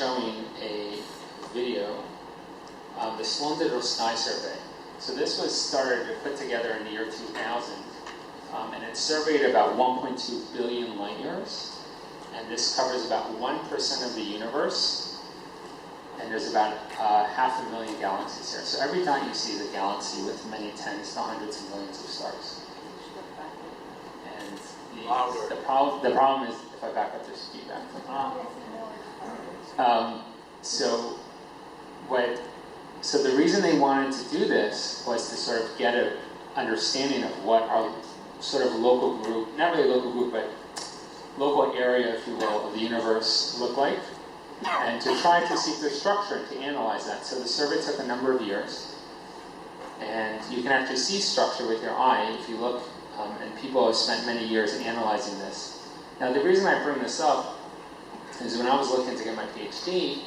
Showing a video of the Sloan Digital Sky Survey. So this was put together in the year 2000, and it surveyed about 1.2 billion light years, and this covers about 1% of the universe, and there's about 500,000 galaxies here. So every night you see the galaxy with many tens to hundreds of millions of stars. And the problem is, if I back up, there's feedback. So the reason they wanted to do this was to sort of get an understanding of what our sort of local group, not really local group, but local area, if you will, of the universe look like, and to try to see their structure and to analyze that. So the survey took a number of years, and you can actually see structure with your eye if you look, and people have spent many years analyzing this. Now the reason I bring this up is when I was looking to get my PhD,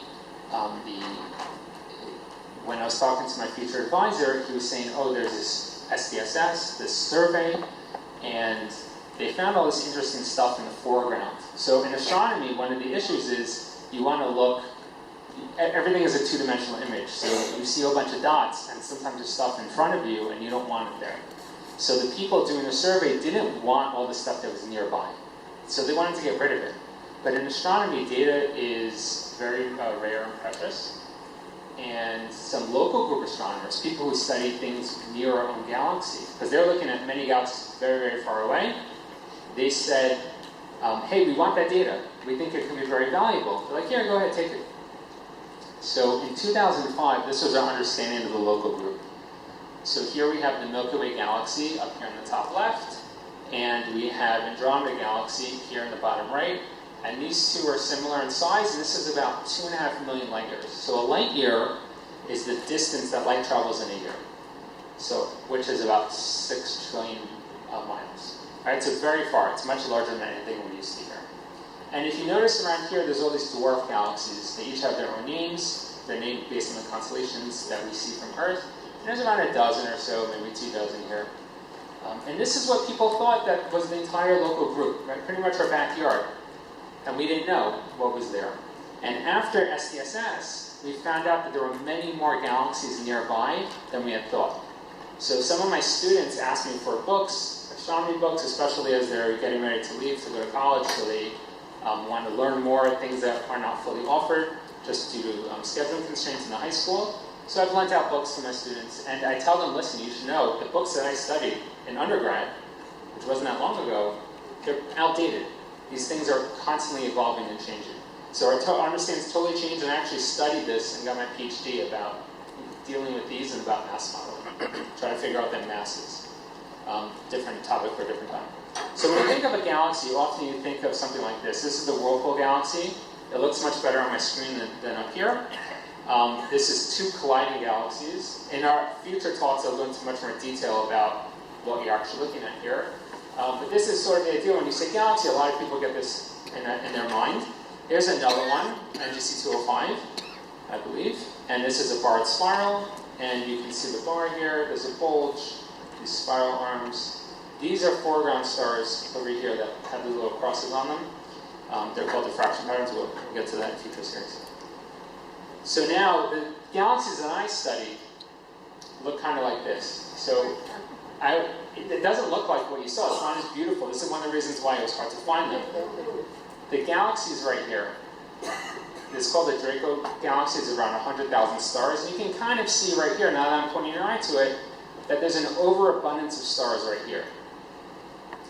when I was talking to my future advisor, he was saying, oh, there's this SDSS, this survey, and they found all this interesting stuff in the foreground. So in astronomy, one of the issues is you want to look, everything is a two-dimensional image, so you see a whole bunch of dots, and sometimes there's stuff in front of you, and you don't want it there. So the people doing the survey didn't want all the stuff that was nearby, so they wanted to get rid of it. But in astronomy, data is very rare and precious. And some local group astronomers, people who study things near our own galaxy, because they're looking at many galaxies very, very far away, they said, hey, we want that data. We think it can be very valuable. They're like, here, go ahead, take it. So in 2005, this was our understanding of the local group. So here we have the Milky Way galaxy up here in the top left, and we have Andromeda galaxy here in the bottom right. And these two are similar in size, and this is about 2.5 million light years. So a light year is the distance that light travels in a year, so which is about 6 trillion miles. All right, so very far. It's much larger than anything we're used to here. And if you notice around here, there's all these dwarf galaxies. They each have their own names. They're named based on the constellations that we see from Earth. And there's about a dozen or so, maybe 2 dozen here. And this is what people thought that was the entire local group, right? Pretty much our backyard. And we didn't know what was there. And after SDSS, we found out that there were many more galaxies nearby than we had thought. So some of my students asked me for books, astronomy books, especially as they're getting ready to leave to go to college, so they want to learn more things that are not fully offered, just due to scheduling constraints in the high school. So I've lent out books to my students, and I tell them, listen, you should know, the books that I studied in undergrad, which wasn't that long ago, they're outdated. These things are constantly evolving and changing. So our understanding has totally changed, and I actually studied this and got my PhD about dealing with these and about mass modeling, trying to figure out their masses. Different topic for a different time. So when you think of a galaxy, often you think of something like this. This is the Whirlpool galaxy. It looks much better on my screen than up here. This is 2 colliding galaxies. In our future talks, I'll go into much more detail about what you're actually looking at here. But this is sort of the idea. When you say galaxy, a lot of people get this in their mind. Here's another one, NGC 205, I believe. And this is a barred spiral. And you can see the bar here. There's a bulge, these spiral arms. These are foreground stars over here that have the little crosses on them. They're called diffraction patterns. We'll get to that in future series. So now, the galaxies that I studied look kind of like this. So it doesn't look like what you saw. It's not as beautiful. This is one of the reasons why it was hard to find them. The galaxies right here, it's called the Draco galaxy. It's around 100,000 stars. And you can kind of see right here, now that I'm pointing your eye to it, that there's an overabundance of stars right here.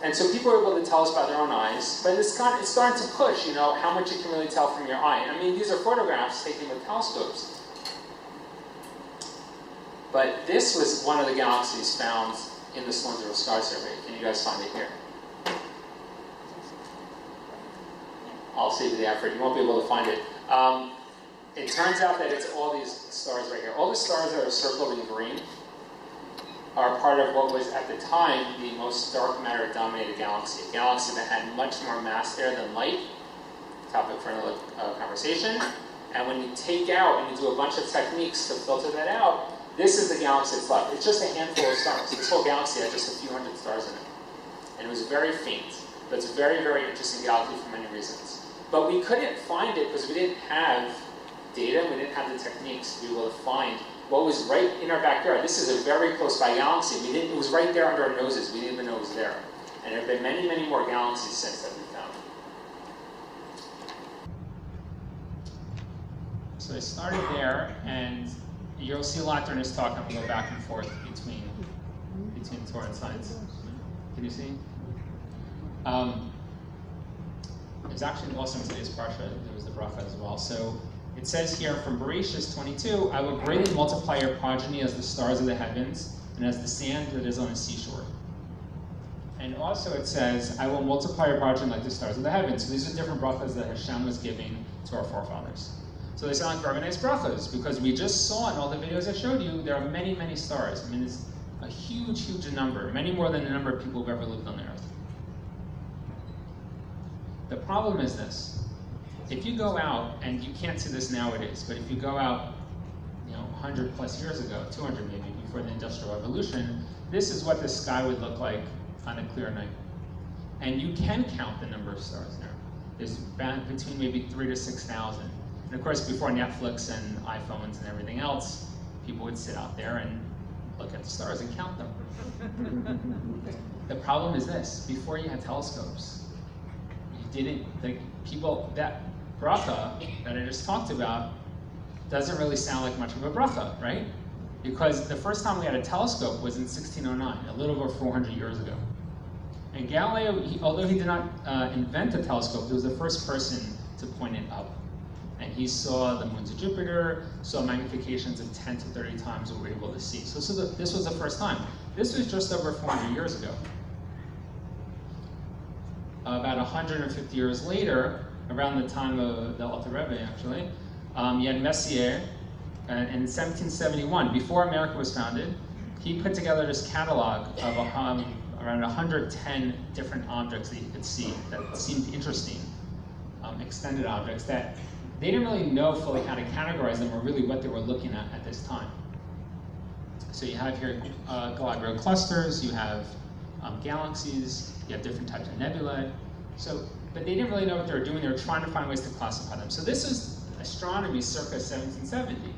And so people are able to tell us by their own eyes, but it's starting to push, how much you can really tell from your eye. I mean, these are photographs taken with telescopes. But this was one of the galaxies found in the Sloan Digital Sky Survey. Can you guys find it here? I'll save you the effort. You won't be able to find it. It turns out that it's all these stars right here. All the stars that are circled in green are part of what was, at the time, the most dark matter-dominated galaxy. A galaxy that had much more mass there than light. Topic for another conversation. And when you take out and you do a bunch of techniques to filter that out, this is the galaxy that's left. It's just a handful of stars. This whole galaxy had just a few hundred stars in it. And it was very faint. But it's a very, very interesting galaxy for many reasons. But we couldn't find it because we didn't have data, and we didn't have the techniques to be able to find what was right in our backyard. This is a very close by galaxy. It was right there under our noses. We didn't even know it was there. And there have been many, many more galaxies since that we found. So I started there, and you'll see a lot during this talk. I'm going to go back and forth between Torah and Science. Can you see? It's actually also in today's parsha. There was the bracha as well. So it says here from Bereshit 22, I will greatly multiply your progeny as the stars of the heavens and as the sand that is on the seashore. And also it says, I will multiply your progeny like the stars of the heavens. So these are different brachas that Hashem was giving to our forefathers. So they sound like very nice brachas, because we just saw in all the videos I showed you, there are many, many stars. I mean, it's a huge, huge number, many more than the number of people who've ever lived on the earth. The problem is this. If you go out, and you can't see this nowadays, but if you go out 100 plus years ago, 200 maybe, before the Industrial Revolution, this is what the sky would look like on a clear night. And you can count the number of stars there. There's between maybe 3,000 to 6,000. And of course, before Netflix and iPhones and everything else, people would sit out there and look at the stars and count them. The problem is this: before you had telescopes, you didn't, that bracha that I just talked about doesn't really sound like much of a bracha, right? Because the first time we had a telescope was in 1609, a little over 400 years ago. And Galileo, although he did not invent a telescope, he was the first person to point it up. And he saw the moons of Jupiter, saw magnifications of 10 to 30 times what we were able to see. So this was the first time. This was just over 400 years ago. About 150 years later, around the time of the Alter Rebbe, actually, you had Messier, and in 1771, before America was founded, he put together this catalog of around 110 different objects that you could see that seemed interesting, extended objects that they didn't really know fully how to categorize them or really what they were looking at this time. So you have here globular clusters, you have galaxies, you have different types of nebulae. But they didn't really know what they were doing. They were trying to find ways to classify them. So this is astronomy circa 1770.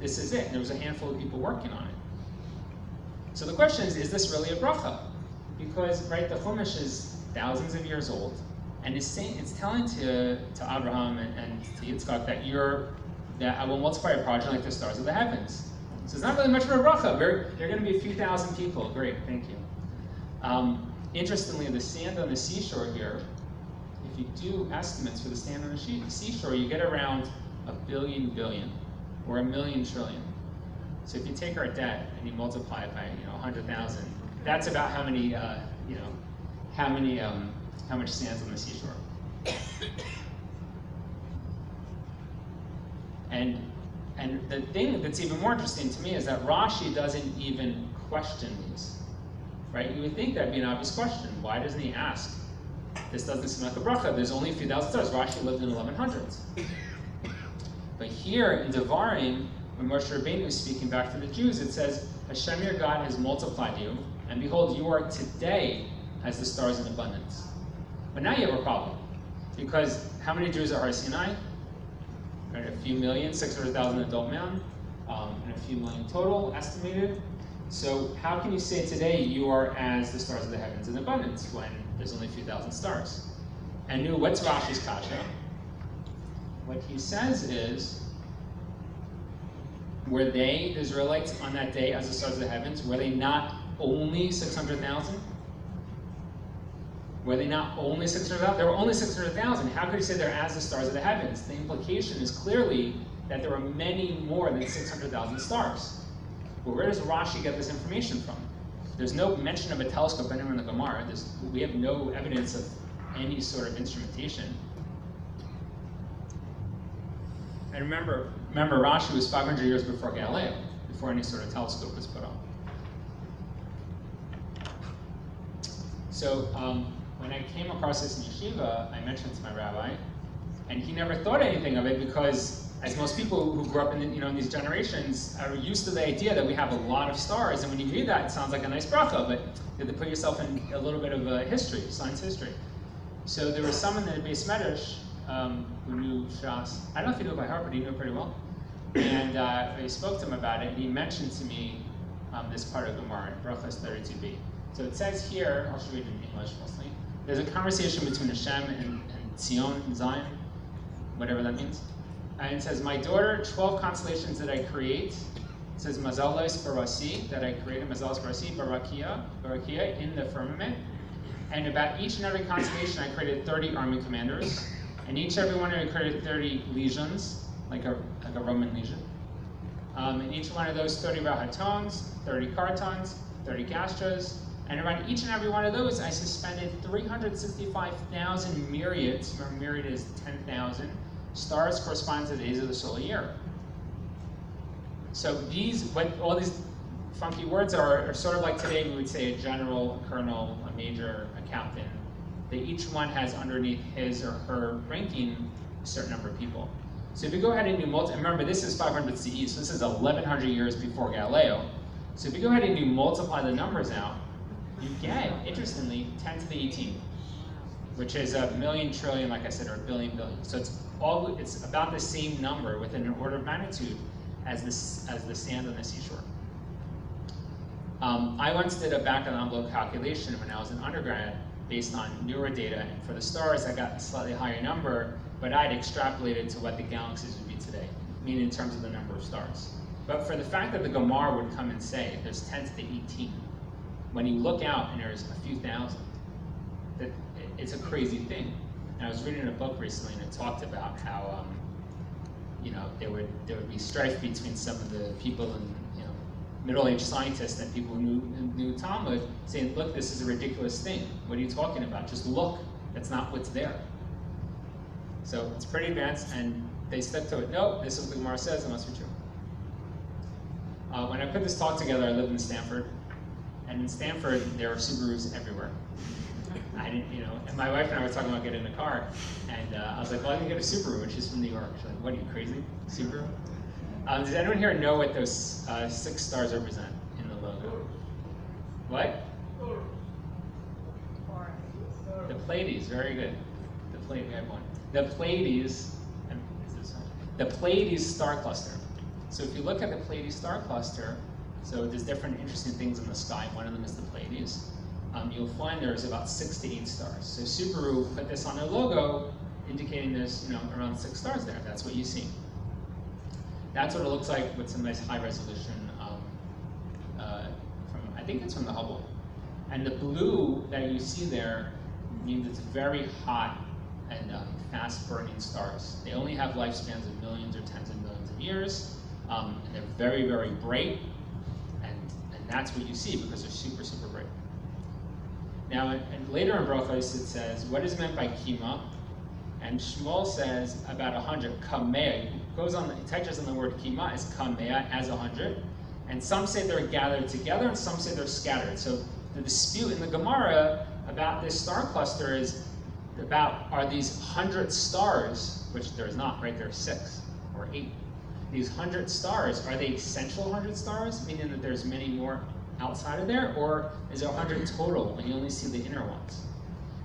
This is it. And there was a handful of people working on it. So the question is this really a bracha? Because, right, the Chumash is thousands of years old, and it's telling to Abraham and to Yitzchak that I will multiply your progeny like the stars of the heavens. So it's not really much of a bracha. There are going to be a few thousand people. Great, thank you. Interestingly, the sand on the seashore here, if you do estimates for the sand on the seashore, you get around 1 billion billion, or 1 million trillion. So if you take our debt and you multiply it by 100,000, that's about how much sand's on the seashore. And the thing that's even more interesting to me is that Rashi doesn't even question these. Right? You would think that'd be an obvious question. Why doesn't he ask? This doesn't seem like a bracha. There's only a few thousand stars. Rashi lived in the 1100s. But here in Devarim, when Moshe Rabbeinu is speaking back to the Jews, it says, Hashem your God has multiplied you, and behold, you are today as the stars in abundance. But now you have a problem. Because how many Jews are Har Sinai? Right, a few million, 600,000 adult men, and a few million total estimated. So how can you say today you are as the stars of the heavens in abundance when there's only a few thousand stars? And what's Rashi's kasha? What he says is, were they, the Israelites, on that day as the stars of the heavens, were they not only 600,000? Were they not only 600,000? There were only 600,000. How could you say they're as the stars of the heavens? The implication is clearly that there were many more than 600,000 stars. Well, where does Rashi get this information from? There's no mention of a telescope anywhere in the Gemara. We have no evidence of any sort of instrumentation. And remember, Rashi was 500 years before Galileo, before any sort of telescope was put on. So when I came across this in yeshiva, I mentioned it to my rabbi, and he never thought anything of it because, as most people who grew up in these generations are used to the idea that we have a lot of stars, and when you read that, it sounds like a nice bracha, but you have to put yourself in a little bit of history, science history. So there was someone in the Beis Medrash who knew Shas. I don't know if he knew it by heart, but he knew it pretty well. And I spoke to him about it, and he mentioned to me this part of Gemara, Brachos 32b. So it says here, I'll show you it in English mostly, there's a conversation between Hashem and Tzion, and Zion, whatever that means. And it says, my daughter, 12 constellations that I create. It says, Mazalos Barasi, that I created, Mazalos Barasi, Barakia, in the firmament. And about each and every constellation, I created 30 army commanders. And each and every one, I created 30 legions, like a Roman legion. And each one of those 30 Rahatons, 30 Cartons, 30 Gastras. And around each and every one of those, I suspended 365,000 myriads. Remember, myriad is 10,000. Stars correspond to the days of the solar year. So what all these funky words are sort of like today we would say a general, a colonel, a major, accountant. That each one has underneath his or her ranking a certain number of people. So if you go ahead and you remember this is 500 CE, so this is 1100 years before Galileo. So if you go ahead and you multiply the numbers out, you get, interestingly, 10 to the 18, which is a million trillion, like I said, or a billion billion. So it's about the same number within an order of magnitude as the sand on the seashore. I once did a back-of-the-envelope calculation when I was an undergrad based on newer data, and for the stars I got a slightly higher number, but I'd extrapolated to what the galaxies would be today, meaning in terms of the number of stars. But for the fact that the Gemara would come and say there's 10 to the 18, when you look out and there's a few thousand, it's a crazy thing. And I was reading a book recently and it talked about how there would be strife between some of the people and middle-aged scientists and people who knew Talmud, saying, look, this is a ridiculous thing. What are you talking about? Just look. That's not what's there. So it's pretty advanced, and they stuck to it. No, this is what the Gemara says, it must be true. When I put this talk together, I lived in Stanford. And in Stanford, there are Subarus everywhere. I didn't, and my wife and I were talking about getting a car, and I was like, well, I can get a Subaru, and she's from New York. She's like, what, are you crazy? Subaru? Does anyone here know what those 6 stars represent in the logo? What? The Pleiades, very good. The Pleiades, we have one. The Pleiades, the Pleiades star cluster. So if you look at the Pleiades star cluster, so there's different interesting things in the sky. One of them is the Pleiades. You'll find there's about 6 to 8 stars. So Subaru put this on their logo, indicating there's around 6 stars there. That's what you see. That's what it looks like with some nice high resolution I think it's from the Hubble. And the blue that you see there means it's very hot and fast burning stars. They only have lifespans of millions or tens of millions of years, and they're very, very bright, and that's what you see because they're super, super bright. Now, and later in Brachos it says, what is meant by kima? And Shmuel says about 100, kamea. He touches on the word kima as kamea, as 100. And some say they're gathered together, and some say they're scattered. So the dispute in the Gemara about this star cluster is about, are these 100 stars, which there's not, right? There's 6 or 8. These 100 stars, are they essential 100 stars, meaning that there's many more outside of there, or is there 100 total and you only see the inner ones?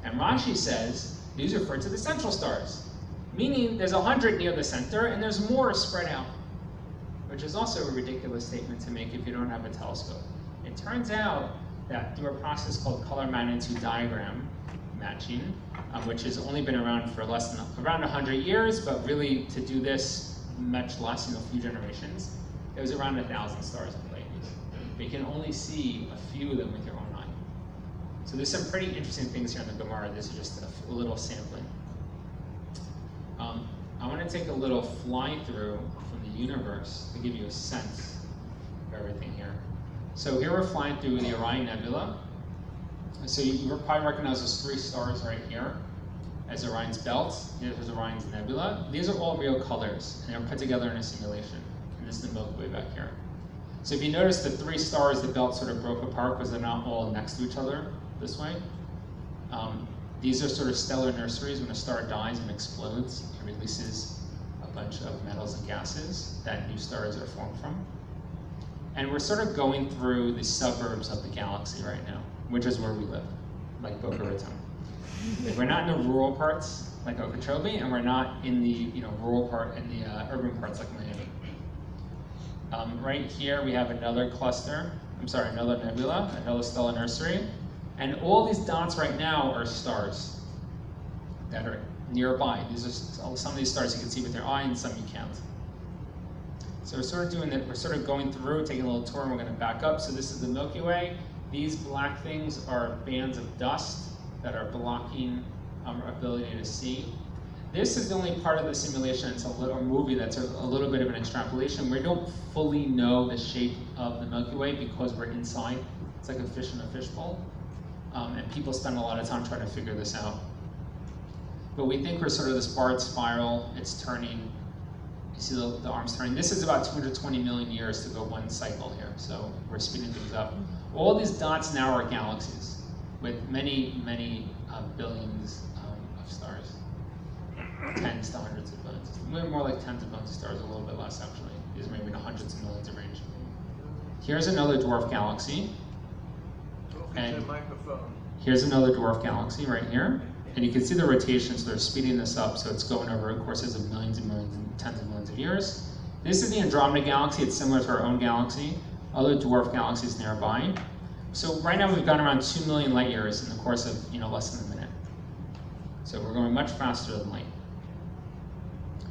And Rashi says, these refer to the central stars, meaning there's 100 near the center and there's more spread out, which is also a ridiculous statement to make if you don't have a telescope. It turns out that through a process called color magnitude diagram matching, which has only been around for around 100 years, but really to do this much less, a few generations, it was around 1,000 stars in Pleiades. But you can only see a few of them with your own eye. So there's some pretty interesting things here in the Gemara. This is just a little sampling. I want to take a little fly through from the universe to give you a sense of everything here. So here we're flying through the Orion Nebula. So you probably recognize those 3 stars right here as Orion's belt. Here's Orion's nebula. These are all real colors, and they're put together in a simulation. And this is the Milky Way back here. So if you notice the 3 stars, the belt sort of broke apart because they're not all next to each other this way. These are sort of stellar nurseries. When a star dies and explodes, it releases a bunch of metals and gases that new stars are formed from. And we're sort of going through the suburbs of the galaxy right now, which is where we live, like Boca Raton. We're not in the rural parts, like Okeechobee, and we're not in the rural part, in the urban parts like Miami. Right here we have another cluster, another nebula, another stellar nursery, and all these dots right now are stars that are nearby. These are some of these stars you can see with your eye and some you can't. So we're sort of doing that, we're sort of going through, taking a little tour, and we're going to back up. So this is the Milky Way. These black things are bands of dust that are blocking our ability to see. This is the only part of the simulation, it's a little movie that's a little bit of an extrapolation. We don't fully know the shape of the Milky Way because we're inside. It's like a fish in a fishbowl. And people spend a lot of time trying to figure this out. But we think we're sort of this barred spiral, it's turning. You see the arms turning. This is about 220 million years to go one cycle here, so we're speeding things up. All these dots now are galaxies with many, many billions of stars. Tens to hundreds of billions. More like tens of billions of stars, a little bit less actually. These are maybe in the hundreds of millions of range. Here's another dwarf galaxy. And here's another dwarf galaxy right here. And you can see the rotation, so they're speeding this up, so it's going over courses of millions and millions and tens of millions of years. This is the Andromeda galaxy. It's similar to our own galaxy. Other dwarf galaxies nearby. So right now we've gone around 2 million light years in the course of less than a minute. So we're going much faster than light.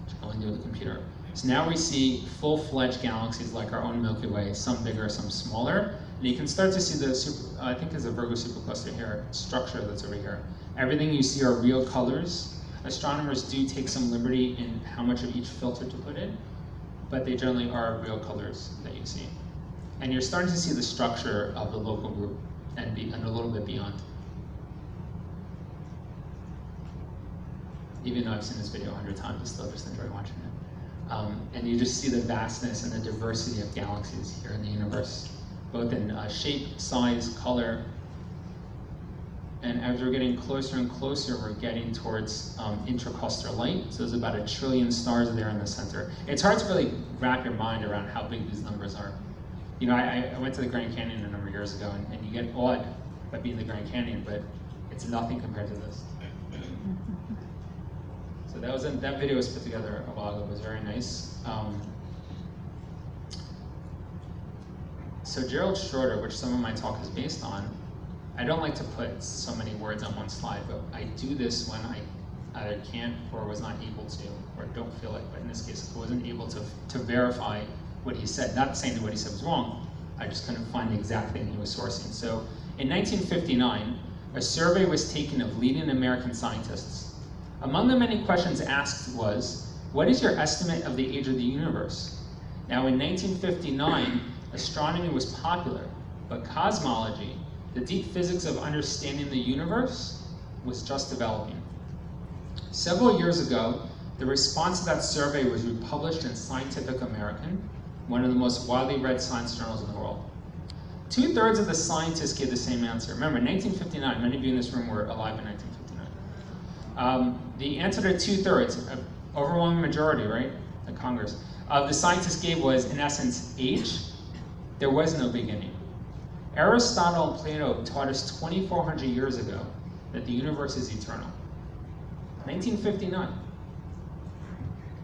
Which I only do with the computer. So now we see full-fledged galaxies like our own Milky Way, some bigger, some smaller. And you can start to see the I think there's a Virgo supercluster here, structure that's over here. Everything you see are real colors. Astronomers do take some liberty in how much of each filter to put in, but they generally are real colors that you see. And you're starting to see the structure of the local group and a little bit beyond. Even though I've seen this video 100 times, I still just enjoy watching it. And you just see the vastness and the diversity of galaxies here in the universe, both in shape, size, color. And as we're getting closer and closer, we're getting towards intracluster light. So there's about 1 trillion stars there in the center. It's hard to really wrap your mind around how big these numbers are. I went to the Grand Canyon a number of years ago, and you get awed by being in the Grand Canyon, but it's nothing compared to this. So that video was put together a while ago. It was very nice. So Gerald Schroeder, which some of my talk is based on, I don't like to put so many words on one slide, but I do this when I either can't or was not able to, or don't feel like, but in this case, I wasn't able to verify what he said. Not saying that what he said was wrong, I just couldn't find the exact thing he was sourcing. So in 1959, a survey was taken of leading American scientists. Among the many questions asked was, what is your estimate of the age of the universe? Now in 1959, astronomy was popular, but cosmology, the deep physics of understanding the universe, was just developing. Several years ago, the response to that survey was republished in Scientific American, one of the most widely read science journals in the world. 2/3 of the scientists gave the same answer. Remember, 1959, many of you in this room were alive in 1959. The answer to 2/3, overwhelming majority, right, at Congress, of the scientists gave was, in essence, age. There was no beginning. Aristotle and Plato taught us 2,400 years ago that the universe is eternal. 1959.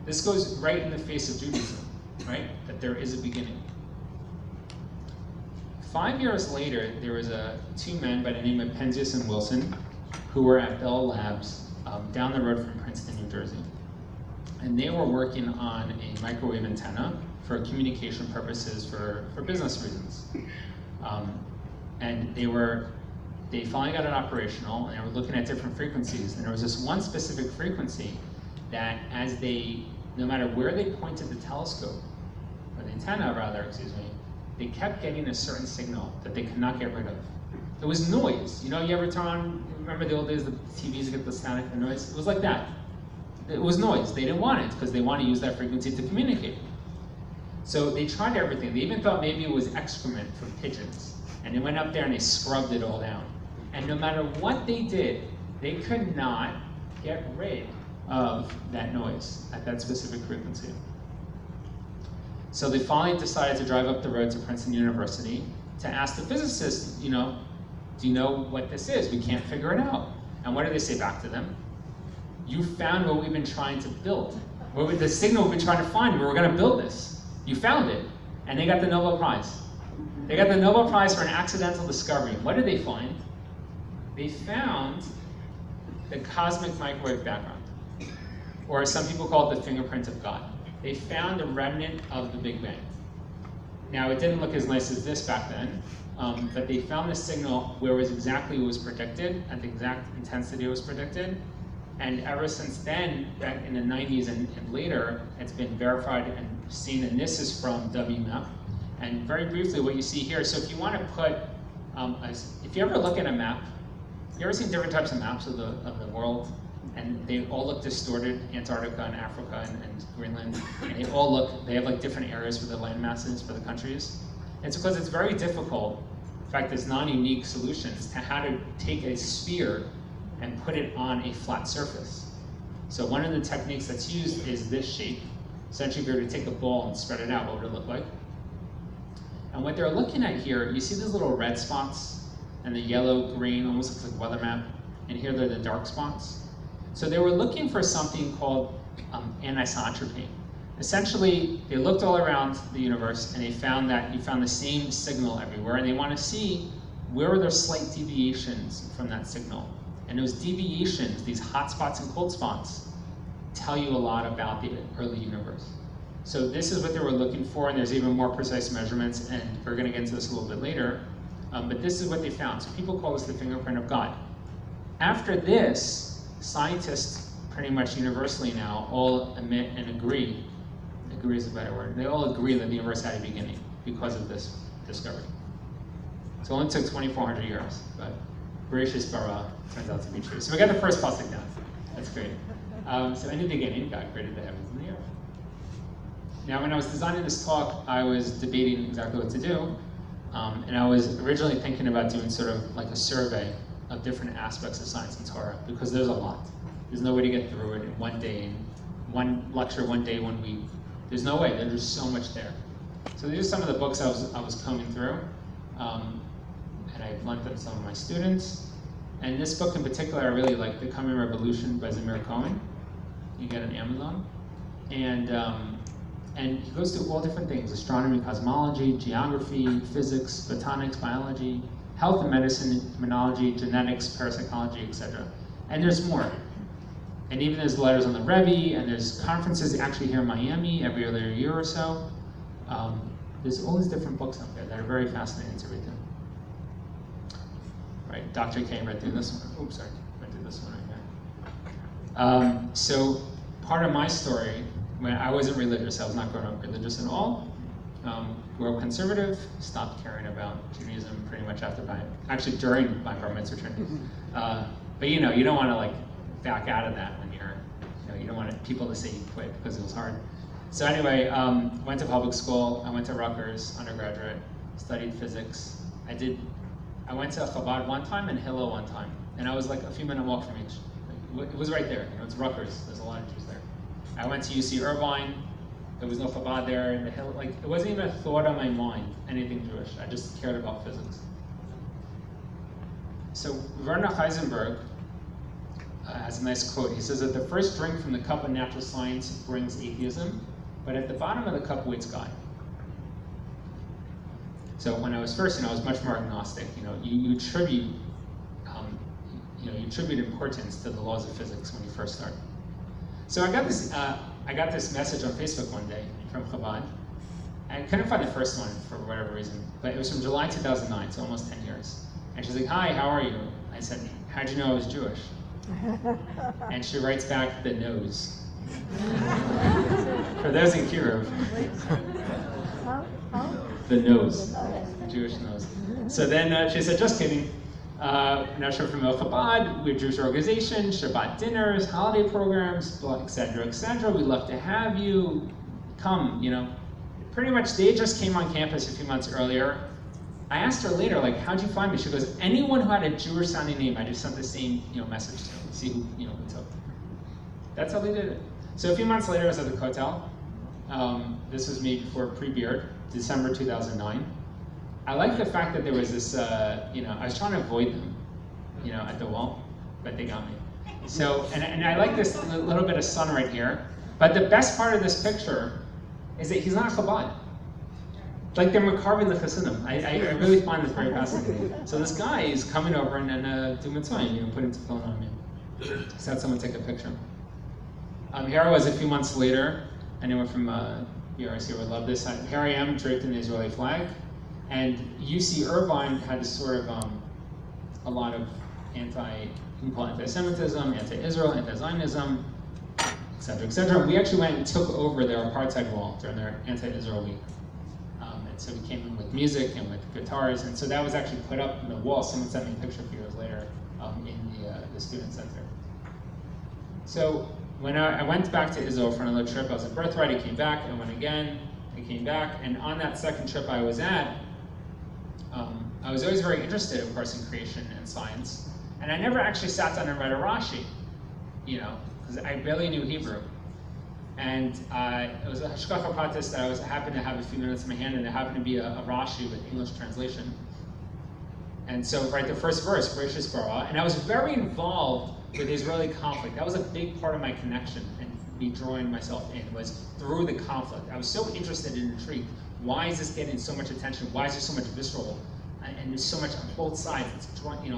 This goes right in the face of Judaism, right? That there is a beginning. 5 years later, there was two men by the name of Penzias and Wilson who were at Bell Labs down the road from Princeton, New Jersey. And they were working on a microwave antenna for communication purposes for business reasons. And they finally got it operational, and they were looking at different frequencies. And there was this one specific frequency that no matter where they pointed the telescope, or the antenna rather, they kept getting a certain signal that they could not get rid of. It was noise. You ever turn on, remember the old days, the TVs get the static and noise? It was like that. It was noise. They didn't want it because they want to use that frequency to communicate. So they tried everything. They even thought maybe it was excrement from pigeons. And they went up there and they scrubbed it all down. And no matter what they did, they could not get rid of that noise at that specific frequency. So they finally decided to drive up the road to Princeton University to ask the physicists, do you know what this is? We can't figure it out. And what do they say back to them? you found what we've been trying to build. The signal we've been trying to find, we were going to build this. You found it. And they got the Nobel Prize. They got the Nobel Prize for an accidental discovery. What did they find? They found the cosmic microwave background, or some people call it the fingerprint of God. They found a remnant of the Big Bang. Now, it didn't look as nice as this back then, but they found this signal where it was exactly what was predicted, at the exact intensity it was predicted. And ever since then, back in the 90s and later, it's been verified and seen, and this is from WMAP. And very briefly, what you see here, so if you want to put, if you ever look at a map, you ever seen different types of maps of the world? And they all look distorted, Antarctica and Africa and Greenland, and they have like different areas for the land masses for the countries. It's because it's very difficult, in fact, there's non-unique solutions to how to take a sphere and put it on a flat surface. So one of the techniques that's used is this shape. Essentially, if you were to take a ball and spread it out, what would it look like? And what they're looking at here, you see these little red spots and the yellow, green, almost looks like a weather map. And here they're the dark spots. So they were looking for something called anisotropy. Essentially, they looked all around the universe and they found that you found the same signal everywhere, and they want to see where are there slight deviations from that signal. And those deviations, these hot spots and cold spots, tell you a lot about the early universe. So this is what they were looking for, and there's even more precise measurements, and we're going to get into this a little bit later. But this is what they found. So people call this the fingerprint of God. After this, scientists pretty much universally now all admit and agree is a better word, they all agree that the universe had a beginning because of this discovery. So it only took 2,400 years, but Bereshit bara turns out to be true. So we got the first pasuk down. That's great. So in the beginning, God created the heavens and the earth. Now, when I was designing this talk, I was debating exactly what to do, and I was originally thinking about doing sort of like a survey of different aspects of science and Torah, because there's a lot. There's no way to get through it in one day, in one lecture, one day, 1 week. There's no way. There's just so much there. So these are some of the books I was combing through, and I've lent them to some of my students. And this book in particular, I really like, The Coming Revolution by Zamir Cohen. You get it on Amazon. And he goes through all different things: astronomy, cosmology, geography, physics, botanics, biology, health and medicine, immunology, genetics, parapsychology, etc. And there's more. And even there's letters on the Rebbe, and there's conferences actually here in Miami every other year or so. There's all these different books out there that are very fascinating to read through. Right, Dr. K read through this one. Oops, sorry, read through this one right here. So part of my story, when I wasn't religious, I was not growing up religious at all. Grew up conservative, stopped caring about Judaism pretty much after during my bar mitzvah training. But you know, you don't want to like back out of that when you don't want people to say you quit because it was hard. So anyway, went to public school. I went to Rutgers undergraduate, studied physics. I went to Chabad one time and Hillel one time, and I was like a few minute walk from each. It was right there. You know, it's Rutgers. There's a lot of Jews there. I went to UC Irvine. There was no Chabad there, and it wasn't even a thought on my mind anything Jewish. I just cared about physics. So Werner Heisenberg has a nice quote. He says that the first drink from the cup of natural science brings atheism, but at the bottom of the cup waits God. So when I was first, I was much more agnostic. You attribute, you attribute importance to the laws of physics when you first start. So I got this message on Facebook one day from Chabad. I couldn't find the first one for whatever reason, but it was from July 2009, so almost 10 years. And she's like, "Hi, how are you?" I said, "How'd you know I was Jewish?" And she writes back, "The nose." For those in Kiruv. The nose, Jewish nose. So then she said, "Just kidding. Now she's from El Chabad, we're a Jewish organization, Shabbat dinners, holiday programs, etc., etc. We'd love to have you come, Pretty much they just came on campus a few months earlier. I asked her later, like, how'd you find me? She goes, anyone who had a Jewish sounding name, I just sent the same, message to, see who, who took. That's how they did it. So a few months later, I was at the Kotel. This was me before pre-beard, December 2009. I like the fact that there was this, I was trying to avoid them, at the wall, but they got me. So, and I like this little bit of sun right here. But the best part of this picture is that he's not Chabad. Like they're carving the Chassidim. I really find this very fascinating. So this guy is coming over and then do mitzvah, putting tefillin on me. Just had someone take a picture. Here I was a few months later. Anyone from BRC would love this. Here I am draped in the Israeli flag. And UC Irvine had this sort of a lot of anti-Semitism, anti-Israel, anti-Zionism, etc., etc. We actually went and took over their apartheid wall during their anti-Israel week. And so we came in with music and with guitars, and so that was actually put up on the wall. Someone sent me a picture a few years later in the student center. So when I went back to Israel for another trip, I was at Birthright, I came back, I went again, I came back, and on that second trip I was at, I was always very interested, of course, in creation and science, and I never actually sat down and read a Rashi, because I barely knew Hebrew. And it was a hashkafa pratis that I happened to have a few minutes in my hand, and it happened to be a Rashi with English translation. And so, the first verse, Bereshis bara, and I was very involved with the Israeli conflict. That was a big part of my connection and me drawing myself in, was through the conflict. I was so interested and intrigued. Why is this getting so much attention? Why is there so much visceral? And there's so much on both sides. It's drawing,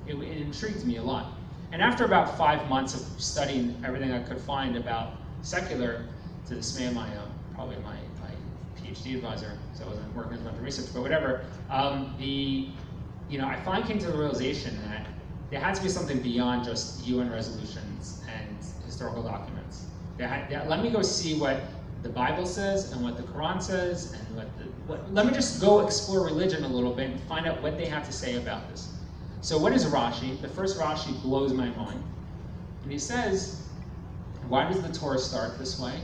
it intrigued me a lot. And after about 5 months of studying everything I could find about secular, to the dismay of probably my PhD advisor, so I wasn't working as much research, but whatever, I finally came to the realization that there had to be something beyond just UN resolutions and historical documents. Let me go see what the Bible says and what the Quran says, and let me just go explore religion a little bit and find out what they have to say about this. So what is Rashi? The first Rashi blows my mind. And he says, why does the Torah start this way?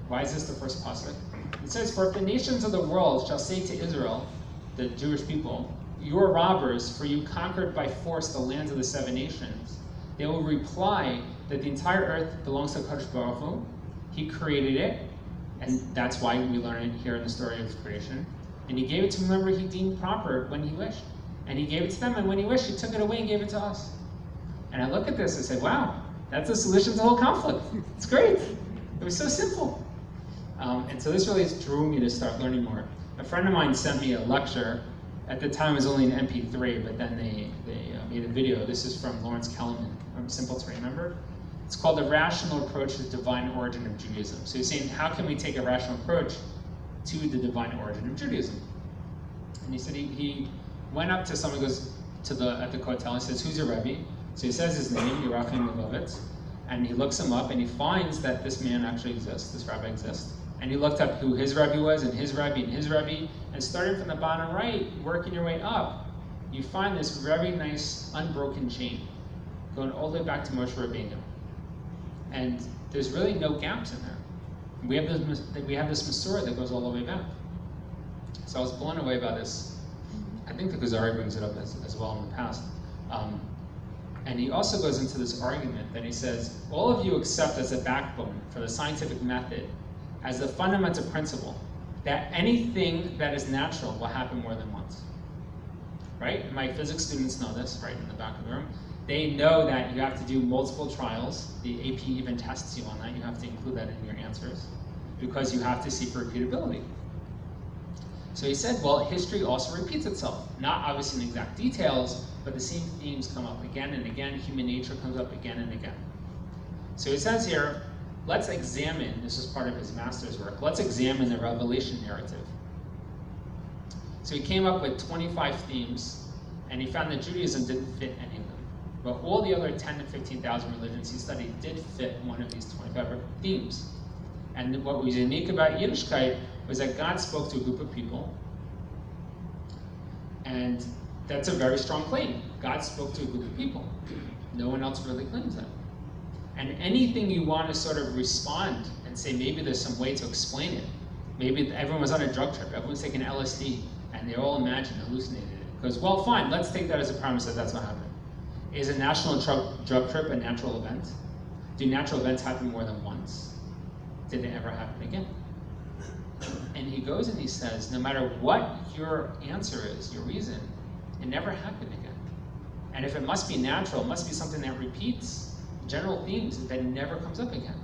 Why is this the first pasuk? It says, for if the nations of the world shall say to Israel, the Jewish people, you are robbers, for you conquered by force the lands of the 7 nations, they will reply that the entire earth belongs to Kadosh Baruch Hu. He created it, and that's why we learn it here in the story of creation. And he gave it to whomever he deemed proper when he wished. And he gave it to them, and when he wished, he took it away and gave it to us. And I look at this and say, wow, that's the solution to the whole conflict. It's great. It was so simple. And so this really drew me to start learning more. A friend of mine sent me a lecture. At the time it was only an MP3, but then they made a video. This is from Lawrence Kellerman from Simple to Remember. It's called The Rational Approach to the Divine Origin of Judaism. So he's saying, how can we take a rational approach to the divine origin of Judaism? And he said he went up to someone, goes at the Kotel, and says, who's your Rebbe? So he says his name, Yerachim Levovitz, and he looks him up, and he finds that this man actually exists, this rabbi exists. And he looked up who his Rebbe was, and his Rebbe, and his Rebbe, and starting from the bottom right, working your way up, you find this very nice, unbroken chain, going all the way back to Moshe Rabbeinu. And there's really no gaps in there. We have this Masorah that goes all the way back. So I was blown away by this. I think the Kuzari brings it up as well in the past. And he also goes into this argument that he says, all of you accept as a backbone for the scientific method, as the fundamental principle, that anything that is natural will happen more than once. Right? My physics students know this, right in the back of the room. They know that you have to do multiple trials. The AP even tests you on that. You have to include that in your answers, because you have to see for repeatability. So he said, well, history also repeats itself. Not obviously in exact details, but the same themes come up again and again. Human nature comes up again and again. So he says here, let's examine, this is part of his master's work, let's examine the revelation narrative. So he came up with 25 themes, and he found that Judaism didn't fit any of them. But all the other 10 to 15,000 religions he studied did fit one of these 25 themes. And what was unique about Yiddishkeit was that God spoke to a group of people, and that's a very strong claim. God spoke to a group of people. No one else really claims that. And anything you want to sort of respond and say, maybe there's some way to explain it. Maybe everyone was on a drug trip, everyone's taking LSD, and they all imagined, hallucinated it. Because, well, fine, let's take that as a premise that that's what happened. Is a national drug trip a natural event? Do natural events happen more than once? Did it ever happen again? And he goes and he says, no matter what your answer is, your reason, it never happened again. And if it must be natural, it must be something that repeats, general themes that never comes up again.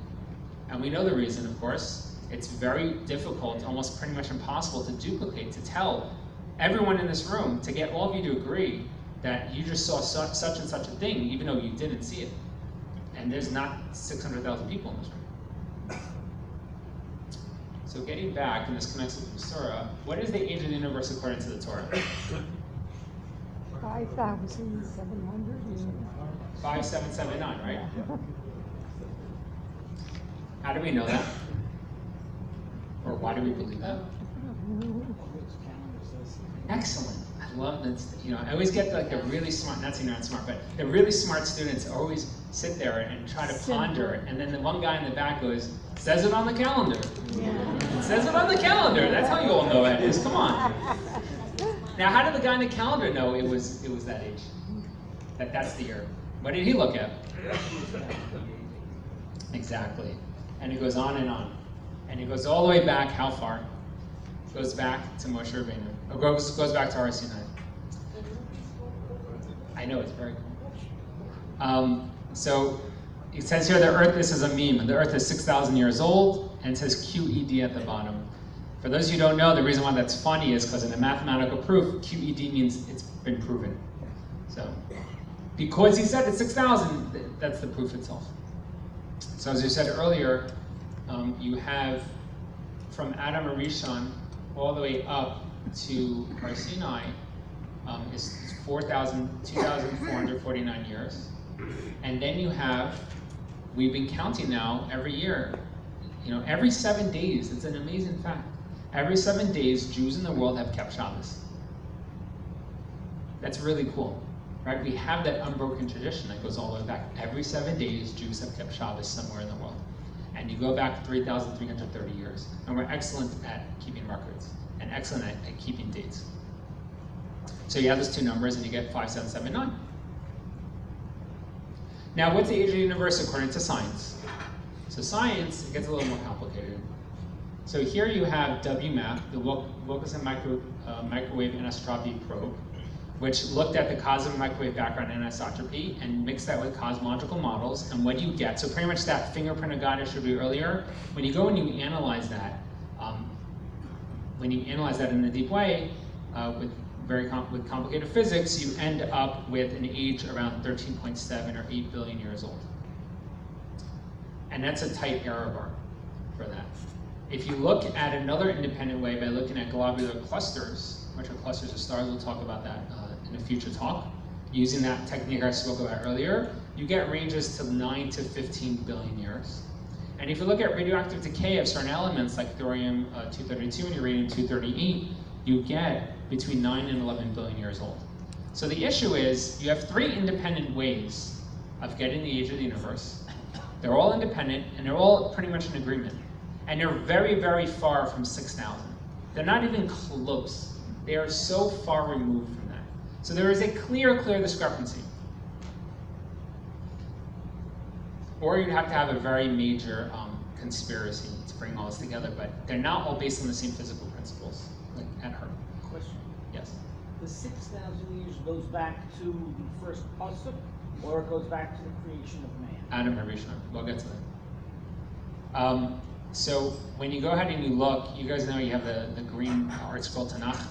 And we know the reason, of course. It's very difficult, almost pretty much impossible to duplicate, to tell everyone in this room, to get all of you to agree that you just saw such and such a thing, even though you didn't see it. And there's not 600,000 people in this room. So getting back, and this connects with the Torah, what is the age of the universe according to the Torah? 5,700 years. 5779, right? How do we know that? Or why do we believe that? Excellent. I love that. You know, I always get like the really smart, not saying you're not smart, but the really smart students always sit there and try to ponder, and then the one guy in the back goes, says it on the calendar. Yeah. It says it on the calendar. That's how you all know it is. Come on. Now, how did the guy in the calendar know it was that age? That's the year. What did he look at? Exactly. And it goes on and on. And it goes all the way back, how far? It goes back to Moshe Rabbeinu. It goes back to Torah Science. I know, it's very cool. So it says here the Earth, this is a meme, the Earth is 6,000 years old, and it says QED at the bottom. For those of you who don't know, the reason why that's funny is because in a mathematical proof, QED means it's been proven. So, because he said it's 6,000, that's the proof itself. So as I said earlier, you have from Adam Arishon all the way up to Har Sinai is 2,449 years. And then you have, we've been counting now every year, you know, every 7 days, it's an amazing fact. Every 7 days, Jews in the world have kept Shabbos. That's really cool, right? We have that unbroken tradition that goes all the way back. Every 7 days, Jews have kept Shabbos somewhere in the world. And you go back 3,330 years. And we're excellent at keeping records and excellent at keeping dates. So you have those two numbers and you get 5779. Now, what's the age of the universe according to science? So science, it gets a little more complicated. So here you have WMAP, the Wilkinson Microwave Anisotropy Probe, which looked at the cosmic microwave background anisotropy and mixed that with cosmological models, and what do you get? So pretty much that fingerprint of God I showed you earlier, when you go and you analyze that, in a deep way, with complicated physics, you end up with an age around 13.7 or 8 billion years old. And that's a tight error bar for that. If you look at another independent way by looking at globular clusters, which are clusters of stars, we'll talk about that in a future talk, using that technique I spoke about earlier, you get ranges to 9 to 15 billion years. And if you look at radioactive decay of certain elements like thorium-232 and uranium-238, you get between 9 and 11 billion years old. So the issue is, you have three independent ways of getting the age of the universe. They're all independent, and they're all pretty much in agreement. And they're very, very far from 6,000. They're not even close. They are so far removed from that. So there is a clear discrepancy. Or you'd have to have a very major conspiracy to bring all this together, but they're not all based on the same physical principles, like at her. Question. Yes? The 6,000 years goes back to the first pasuk, or it goes back to the creation of man? Adam and Rishon. We'll get to that. So when you go ahead and you look, you guys know you have the green art scroll Tanakh.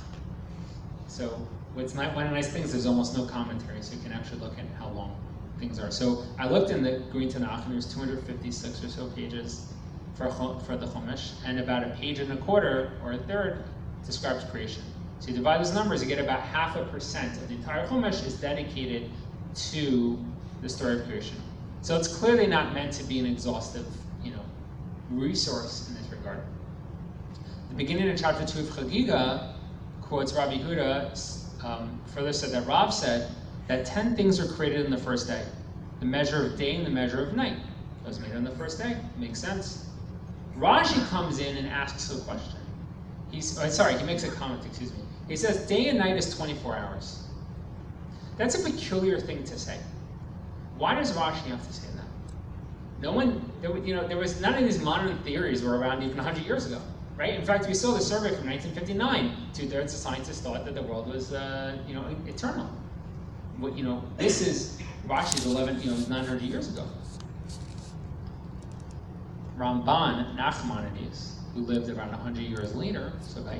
So one of the nice things is there's almost no commentary, so you can actually look at how long things are. So I looked in the green Tanakh, and there's 256 or so pages for the Chumash, and about a page and a quarter or a third describes creation. So you divide those numbers, you get about 0.5% of the entire Chumash is dedicated to the story of creation. So it's clearly not meant to be an exhaustive, resource in this regard. The beginning of chapter 2 of Chagiga quotes Rabbi Huda, further said that Rav said that 10 things were created in the first day. The measure of day and the measure of night. That was made on the first day. Makes sense. Rashi comes in and asks a question. He makes a comment, excuse me. He says day and night is 24 hours. That's a peculiar thing to say. Why does Rashi have to say that? There was none of these modern theories were around even 100 years ago, right? In fact, we saw the survey from 1959. 2/3 of scientists thought that the world was, eternal. This is Rashi's 900 years ago. Ramban Nachmanides, who lived around 100 years later, so about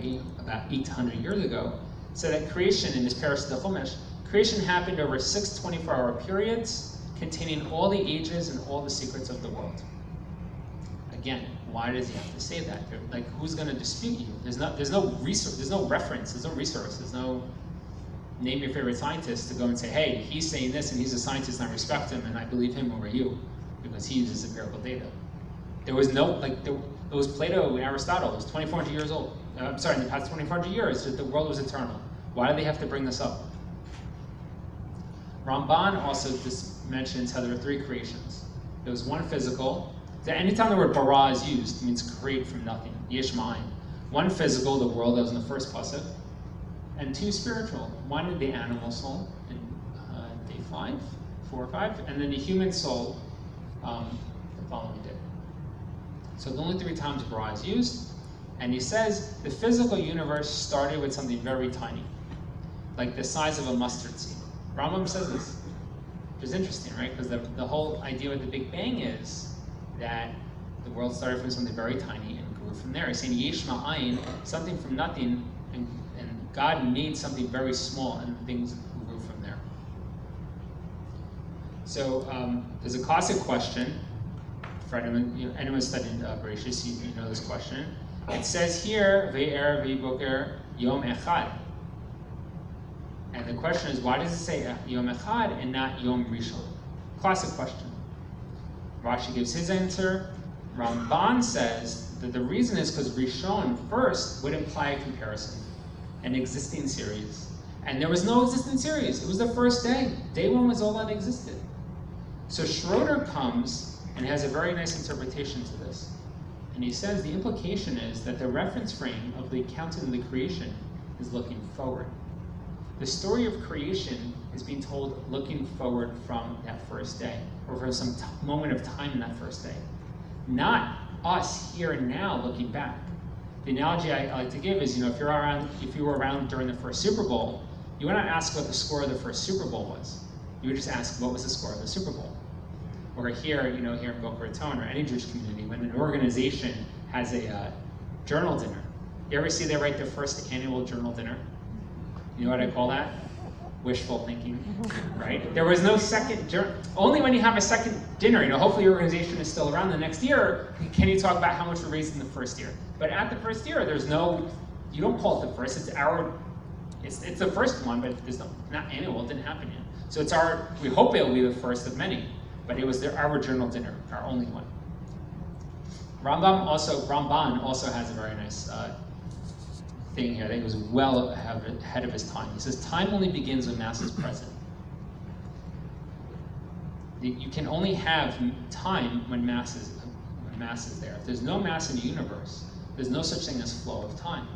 800 years ago, said that creation, in his Paris de Chumash, creation happened over 6 24-hour periods containing all the ages and all the secrets of the world. Again, why does he have to say that? Like, who's going to dispute you? There's no research, there's no reference, there's no resource, there's no name your favorite scientist to go and say, hey, he's saying this and he's a scientist and I respect him and I believe him over you because he uses empirical data. There was no, like, there was Plato and Aristotle, it was 2,400 years old. I'm sorry, in the past 2,400 years, that the world was eternal. Why do they have to bring this up? Ramban also just mentions how there are 3 creations. There was one physical. Anytime the word bara is used, it means create from nothing. Yesh ma'ayin. One physical, the world that was in the first pasuk, and 2 spiritual. One the animal soul in day 5, 4 or 5, and then the human soul the following day. So the only 3 times bara is used, and he says the physical universe started with something very tiny, like the size of a mustard seed. Rambam says this, which is interesting, right? Because the whole idea with the Big Bang is that the world started from something very tiny and grew from there. He's saying yesh ma'ayin, something from nothing, and God made something very small, and things grew from there. So there's a classic question for anyone studying Bereshit, you know this question. It says here, ve'er ve'boker yom echad. And the question is, why does it say Yom Echad and not Yom Rishon? Classic question. Rashi gives his answer. Ramban says that the reason is because Rishon first would imply a comparison, an existing series. And there was no existing series. It was the first day. Day 1 was all that existed. So Schroeder comes and has a very nice interpretation to this. And he says the implication is that the reference frame of the accounting of the creation is looking forward. The story of creation is being told looking forward from that first day, or from some moment of time in that first day. Not us here and now looking back. The analogy I like to give is, if you were around during the first Super Bowl, you would not ask what the score of the first Super Bowl was. You would just ask what was the score of the Super Bowl. Or here, here in Boca Raton or any Jewish community, when an organization has a journal dinner, you ever see they write their first annual journal dinner? You know what I call that? Wishful thinking, right? There was no second, only when you have a second dinner, hopefully your organization is still around the next year, can you talk about how much we raised in the first year. But at the first year, there's no, you don't call it the first, it's the first one, but there's not annual, it didn't happen yet. So it's we hope it'll be the first of many, but it was our journal dinner, our only one. Ramban also has a very nice thing here. I think it was well ahead of his time. He says, time only begins when mass is present. You can only have time when mass is there. If there's no mass in the universe, there's no such thing as flow of time.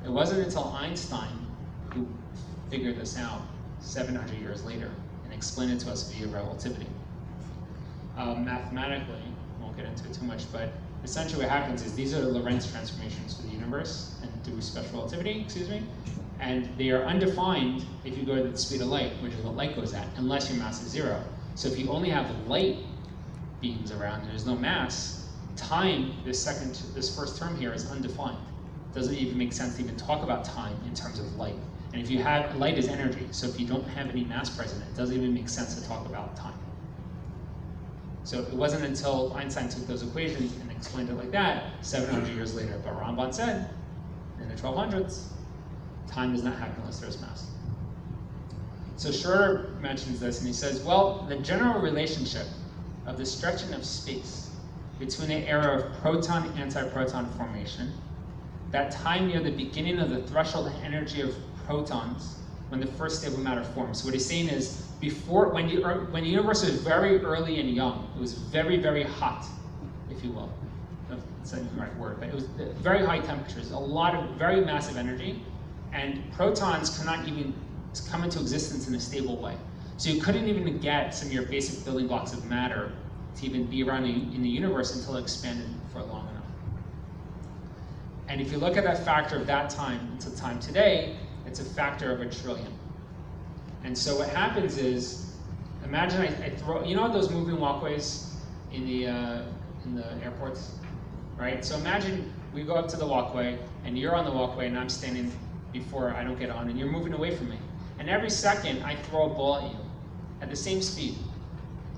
It wasn't until Einstein who figured this out 700 years later and explained it to us via relativity. Mathematically, I won't get into it too much, but essentially what happens is these are Lorentz transformations for the universe and through special relativity, and they are undefined if you go to the speed of light, which is what light goes at, unless your mass is 0. So if you only have light beams around and there's no mass, time, this first term here is undefined. It doesn't even make sense to even talk about time in terms of light. And if you have, light is energy, so if you don't have any mass present, it doesn't even make sense to talk about time. So it wasn't until Einstein took those equations and explained it like that 700 years later. But Rambam said, in the 1200s, time does not happen unless there's mass. So Schroeder mentions this, and he says, well, the general relationship of the stretching of space between the era of proton-antiproton formation, that time near the beginning of the threshold energy of protons when the first stable matter forms. So what he's saying is, before, when the universe was very early and young, it was very, very hot, if you will. That's not the right word, but it was very high temperatures, a lot of very massive energy, and protons cannot even come into existence in a stable way. So you couldn't even get some of your basic building blocks of matter to even be around in the universe until it expanded for long enough. And if you look at that factor of that time to time today, it's a factor of 1 trillion. And so what happens is, imagine I throw, those moving walkways in the in the airports, right? So imagine we go up to the walkway, and you're on the walkway, and I'm standing before I don't get on, and you're moving away from me. And every second, I throw a ball at you at the same speed.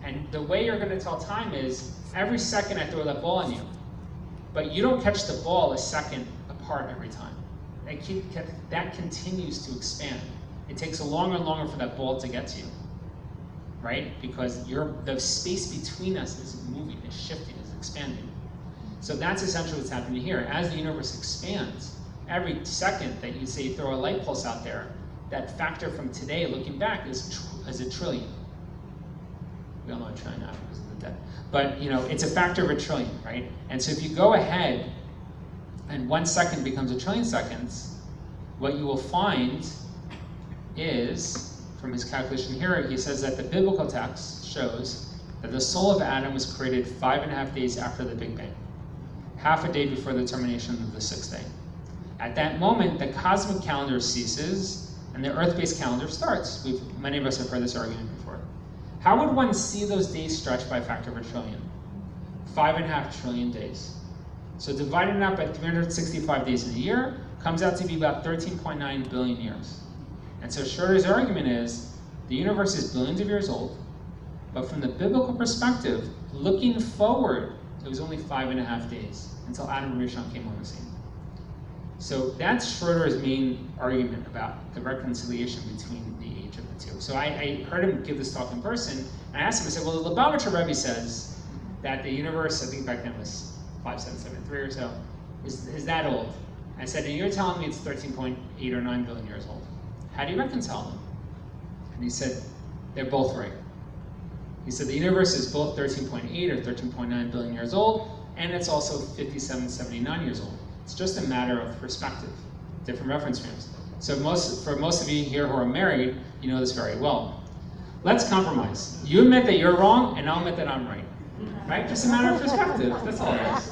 And the way you're going to tell time is every second I throw that ball on you, but you don't catch the ball a second apart every time. That continues to expand. It takes longer and longer for that ball to get to you, right? Because the space between us is moving, is shifting, is expanding. So that's essentially what's happening here. As the universe expands, every second that you say you throw a light pulse out there, that factor from today, looking back, is a trillion. We all know a trillion now because of the debt. But it's a factor of a trillion, right? And so if you go ahead and 1 second becomes a trillion seconds, what you will find is, from his calculation here, he says that the biblical text shows that the soul of Adam was created 5.5 days after the Big Bang, half a day before the termination of the 6th day. At that moment, the cosmic calendar ceases and the earth-based calendar starts. Many of us have heard this argument before. How would one see those days stretched by a factor of a trillion? 5.5 trillion days. So dividing it up by 365 days in a year comes out to be about 13.9 billion years. And so Schroeder's argument is the universe is billions of years old, but from the biblical perspective, looking forward, it was only 5.5 days until Adam and Rishon came on the scene. So that's Schroeder's main argument about the reconciliation between the age of the two. So I heard him give this talk in person, and I asked him, I said, well, the Lubavitcher Rebbe says that the universe, I think back then was 5773 or so, is that old. I said, and you're telling me it's 13.8 or 9 billion years old. How do you reconcile them? And he said, they're both right. He said the universe is both 13.8 or 13.9 billion years old, and it's also 5779 years old. It's just a matter of perspective, different reference frames. So for most of you here who are married, you know this very well. Let's compromise. You admit that you're wrong, and I'll admit that I'm right. Right? Just a matter of perspective. That's all it is.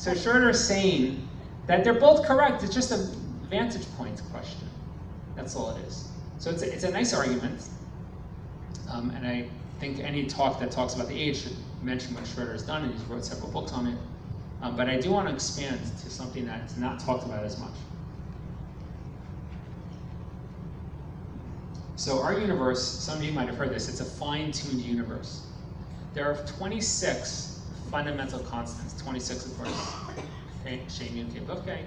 So Schroeder's saying that they're both correct. It's just a vantage point question. That's all it is. So it's a nice argument. And I think any talk that talks about the age should mention what Schroeder has done, and he's wrote several books on it. But I do want to expand to something that's not talked about as much. So our universe, some of you might have heard this, it's a fine-tuned universe. There are 26 fundamental constants, 26 of course, Shane Boca,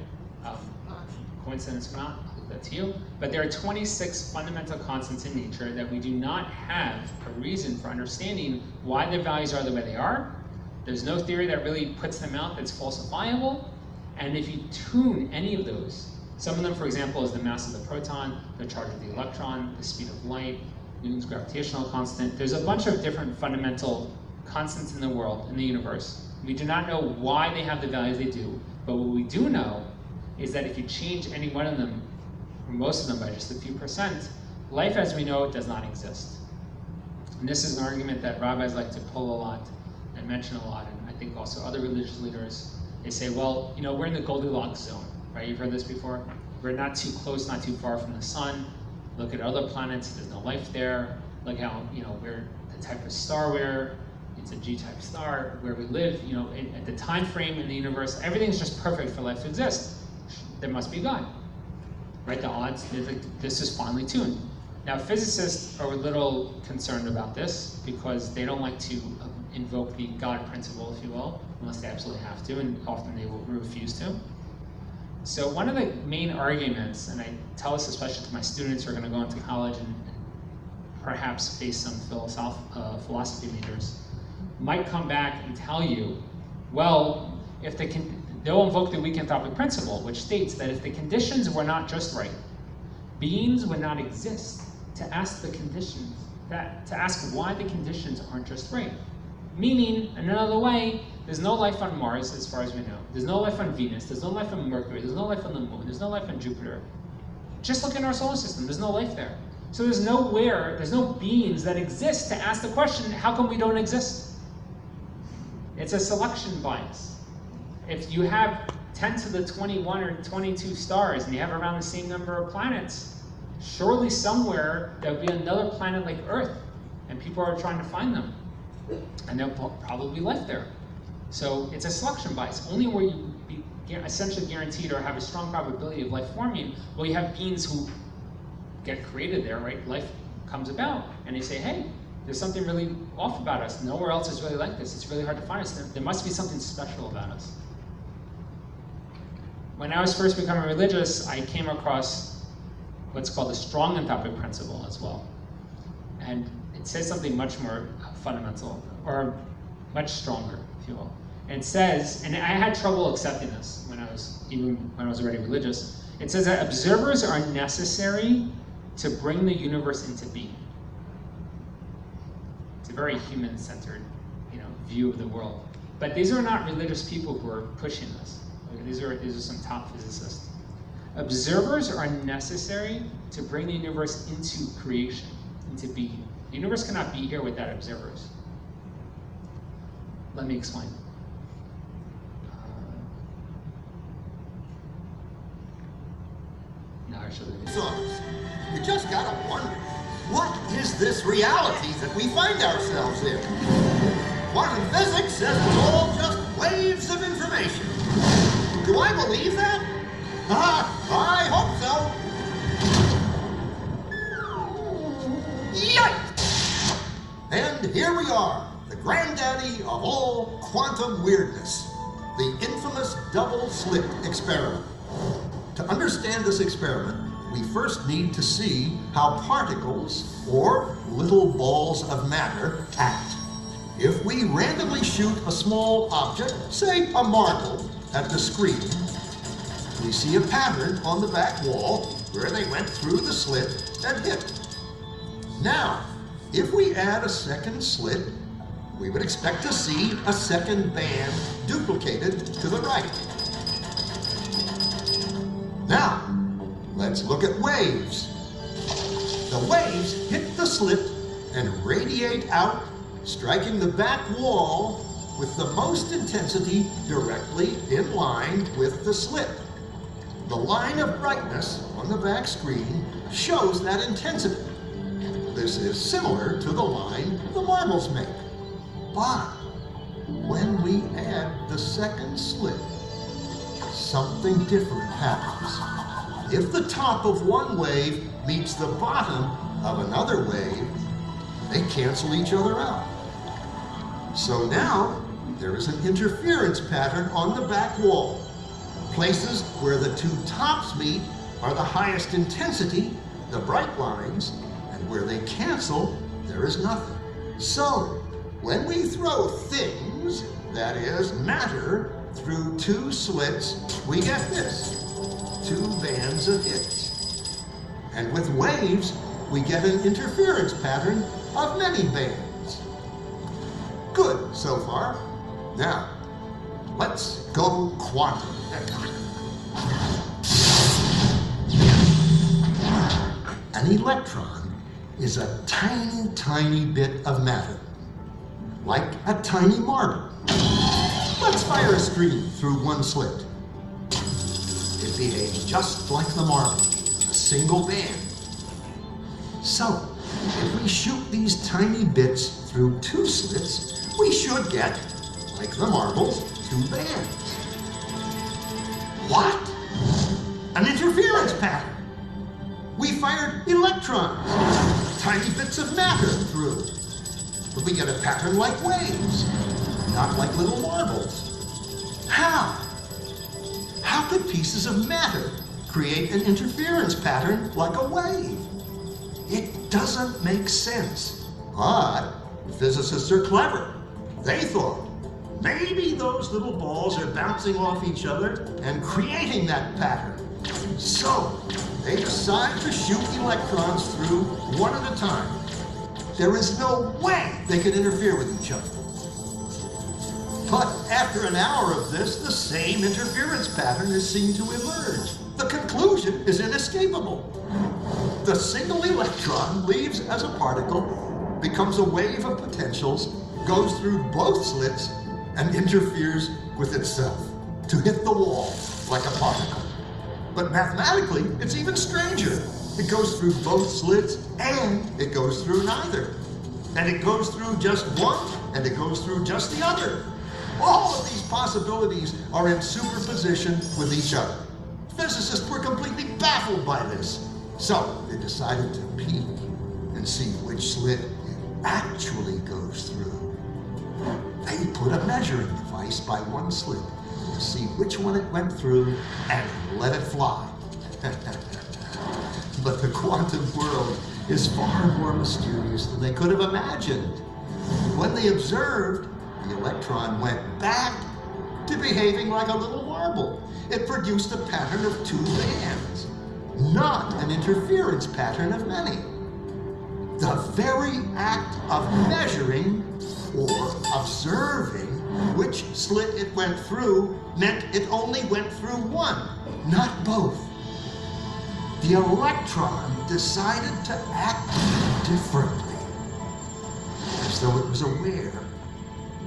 coincidence or not, I'll leave that to you. But there are 26 fundamental constants in nature that we do not have a reason for understanding why their values are the way they are. There's no theory that really puts them out that's falsifiable. And if you tune any of those, some of them, for example, is the mass of the proton, the charge of the electron, the speed of light, Newton's gravitational constant. There's a bunch of different fundamental constants in the world, in the universe. We do not know why they have the values they do, but what we do know is that if you change any one of them, or most of them by just a few percent, life as we know it does not exist. And this is an argument that rabbis like to pull a lot and mention a lot, and I think also other religious leaders. They say, well, we're in the Goldilocks zone, right? You've heard this before? We're not too close, not too far from the sun. Look at other planets, there's no life there. Look how, we're the type of star we're, it's a G-type star, where we live, at the time frame in the universe, everything's just perfect for life to exist. There must be God, right? The odds, this is finely tuned. Now, physicists are a little concerned about this because they don't like to invoke the God principle, if you will, unless they absolutely have to, and often they will refuse to. So one of the main arguments, and I tell this especially to my students who are going to go into college and perhaps face some philosophy majors, might come back and tell you, well, if they'll invoke the weak anthropic principle, which states that if the conditions were not just right, beings would not exist to ask the conditions, to ask why the conditions aren't just right. Meaning, in another way, there's no life on Mars as far as we know. There's no life on Venus, there's no life on Mercury, there's no life on the moon, there's no life on Jupiter. Just look at our solar system, there's no life there. So there's no beings that exist to ask the question, how come we don't exist? It's a selection bias. If you have 10 to the 21 or 22 stars and you have around the same number of planets, surely somewhere there will be another planet like Earth, and people are trying to find them. And there'll probably be life there. So it's a selection bias. Only where you be essentially guaranteed or have a strong probability of life forming, well, you have beings who get created there, right? Life comes about, and they say, hey, there's something really off about us. Nowhere else is really like this. It's really hard to find us. There must be something special about us. When I was first becoming religious, I came across what's called the strong Anthropic principle as well. And it says something much more fundamental, or much stronger, if you will. And it says, and I had trouble accepting this when I was already religious. It says that observers are necessary to bring the universe into being. It's a very human-centered, view of the world. But these are not religious people who are pushing this. These are some top physicists. Observers are necessary to bring the universe into creation, into being. The universe cannot be here without observers. Let me explain. No, I should have. So, you just gotta wonder, what is this reality that we find ourselves in? Quantum physics says it's all just waves of information. Do I believe that? I hope so. Yikes! And here we are, the granddaddy of all quantum weirdness, the infamous double-slit experiment. To understand this experiment, we first need to see how particles, or little balls of matter, act. If we randomly shoot a small object, say a marble, at the screen, we see a pattern on the back wall where they went through the slit and hit. Now, if we add a second slit, we would expect to see a second band duplicated to the right. Now, let's look at waves. The waves hit the slit and radiate out, striking the back wall with the most intensity directly in line with the slit. The line of brightness on the back screen shows that intensity. This is similar to the line the marbles make. But when we add the second slit, something different happens. If the top of one wave meets the bottom of another wave, they cancel each other out. So now, there is an interference pattern on the back wall. Places where the two tops meet are the highest intensity, the bright lines, and where they cancel, there is nothing. So, when we throw things, that is, matter, through two slits, we get this, two bands of hits. And with waves, we get an interference pattern of many bands. Good so far. Now, let's go quantum. An electron is a tiny, tiny bit of matter, like a tiny marble. Let's fire a stream through one slit. It behaves just like the marble, a single band. So, if we shoot these tiny bits through two slits, we should get, like the marbles, two bands. What? An interference pattern. We fired electrons, tiny bits of matter through. But we get a pattern like waves, not like little marbles. How? How could pieces of matter create an interference pattern like a wave? It doesn't make sense. But physicists are clever. They thought, maybe those little balls are bouncing off each other and creating that pattern. So, they decide to shoot electrons through one at a time. There is no way they could interfere with each other. But after an hour of this, the same interference pattern is seen to emerge. The conclusion is inescapable. The single electron leaves as a particle, becomes a wave of potentials, goes through both slits, and interferes with itself to hit the wall like a particle. But mathematically, it's even stranger. It goes through both slits and it goes through neither. And it goes through just one and it goes through just the other. All of these possibilities are in superposition with each other. Physicists were completely baffled by this. So they decided to peek and see which slit it actually goes through. They put a measuring device by one slit to see which one it went through and let it fly. But the quantum world is far more mysterious than they could have imagined. When they observed, the electron went back to behaving like a little marble. It produced a pattern of two bands, not an interference pattern of many. The very act of measuring or observing which slit it went through meant it only went through one, not both. The electron decided to act differently, as though it was aware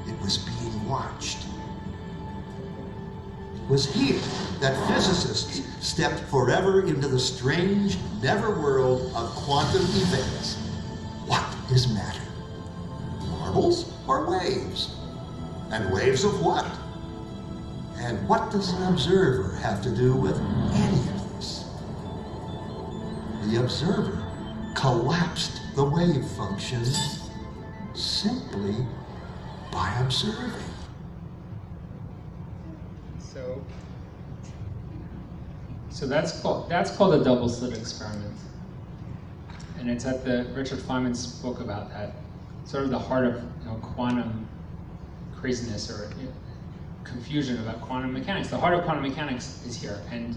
it was being watched. It was here that physicists stepped forever into the strange netherworld of quantum events. What is matter? Marbles or waves? And waves of what? And what does an observer have to do with any of this? The observer collapsed the wave function simply by observing. So that's called a double-slit experiment, and it's at the Richard Feynman's book about that, sort of the heart of quantum craziness or confusion about quantum mechanics. The heart of quantum mechanics is here, and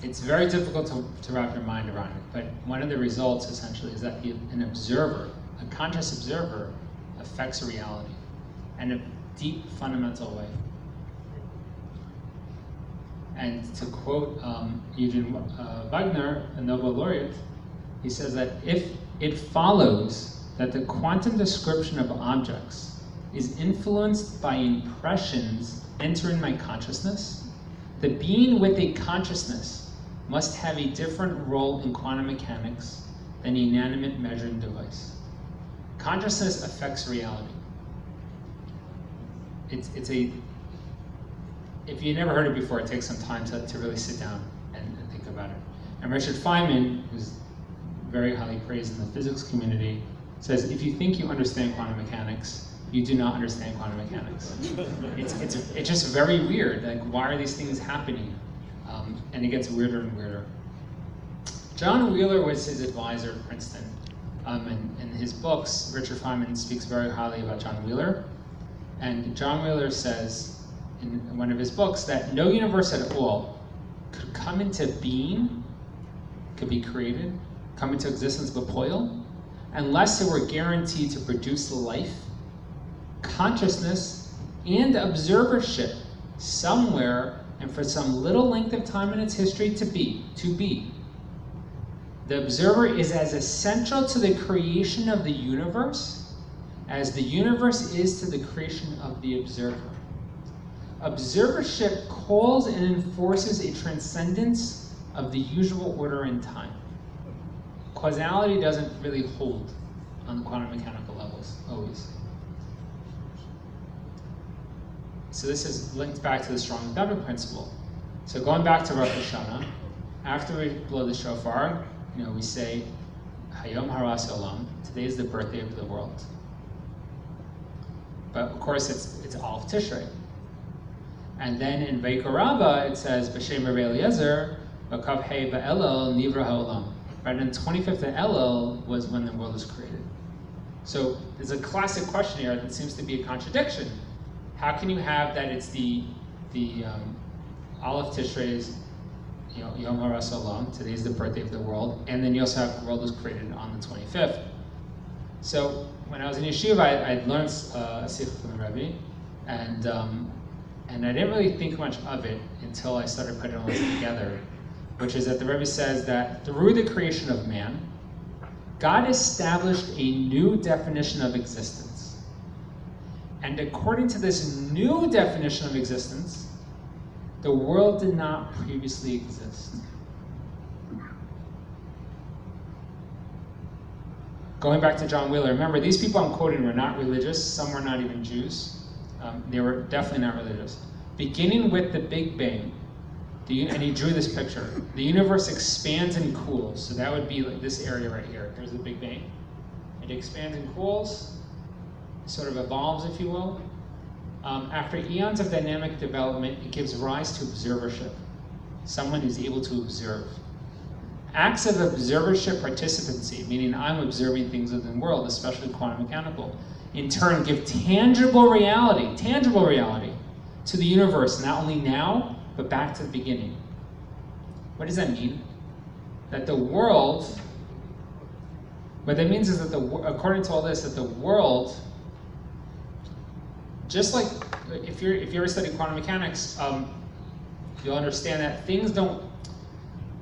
it's very difficult to wrap your mind around it. But one of the results essentially is that an observer, a conscious observer, affects reality in a deep, fundamental way. And to quote Eugene Wagner, a Nobel laureate, he says that if it follows that the quantum description of objects is influenced by impressions entering my consciousness, the being with a consciousness must have a different role in quantum mechanics than an inanimate measuring device. Consciousness affects reality. If you never heard it before, it takes some time to really sit down and think about it. And Richard Feynman, who's very highly praised in the physics community, says if you think you understand quantum mechanics, you do not understand quantum mechanics. It's just very weird. Like, why are these things happening? And it gets weirder and weirder. John Wheeler was his advisor at Princeton. And in his books, Richard Feynman speaks very highly about John Wheeler. And John Wheeler says in one of his books that no universe at all could come into being, could be created, come into existence bepoil, unless it were guaranteed to produce life, consciousness, and observership somewhere and for some little length of time in its history to be. The observer is as essential to the creation of the universe as the universe is to the creation of the observer. Observership calls and enforces a transcendence of the usual order in time. Causality doesn't really hold on the quantum mechanical levels, always. So this is linked back to the strong without principle. So going back to Rosh Hashana, after we blow the shofar, we say, Hayom Haras Olam, today is the birthday of the world. But of course it's Aleph Tishrei. And then in Vayikra Rabbah it says, B'Shem Rabbi Eliezer, B'Kav Hei Ba'Elul Nivra Ha'olam. Right, and 25th of Elul was when the world was created. So there's a classic question here that seems to be a contradiction. How can you have that it's the Aleph Tishrei's Yom Haras Olam, today's the birthday of the world, and then you also have the world was created on the 25th. So when I was in yeshiva, I'd learned a sikh from the Rebbe, and I didn't really think much of it until I started putting all this together, which is that the Rebbe says that through the creation of man, God established a new definition of existence. And according to this new definition of existence, the world did not previously exist. Going back to John Wheeler, remember these people I'm quoting were not religious, some were not even Jews. They were definitely not religious. Beginning with the Big Bang, and he drew this picture. The universe expands and cools. So that would be like this area right here. Here's the Big Bang. It expands and cools, sort of evolves, if you will. After eons of dynamic development, it gives rise to observership, someone who's able to observe. Acts of observership participancy, meaning I'm observing things within the world, especially quantum mechanical, in turn give tangible reality to the universe, not only now, but back to the beginning. What does that mean? That the world, what that means is that according to all this, that the world, just like if you ever study quantum mechanics, you'll understand that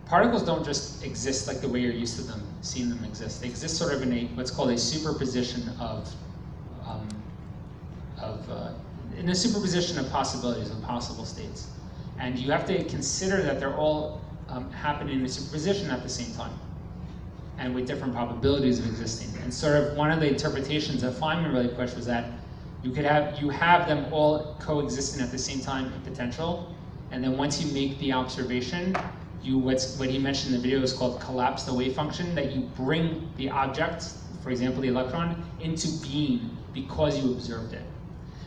particles don't just exist like the way you're used to them, seeing them exist. They exist sort of in what's called a superposition in a superposition of possibilities, of possible states. And you have to consider that they're all happening in a superposition at the same time, and with different probabilities of existing. And sort of one of the interpretations that Feynman really pushed was that you have them all coexisting at the same time in potential, and then once you make the observation, what he mentioned in the video is called collapse the wave function, that you bring the object, for example the electron, into being because you observed it.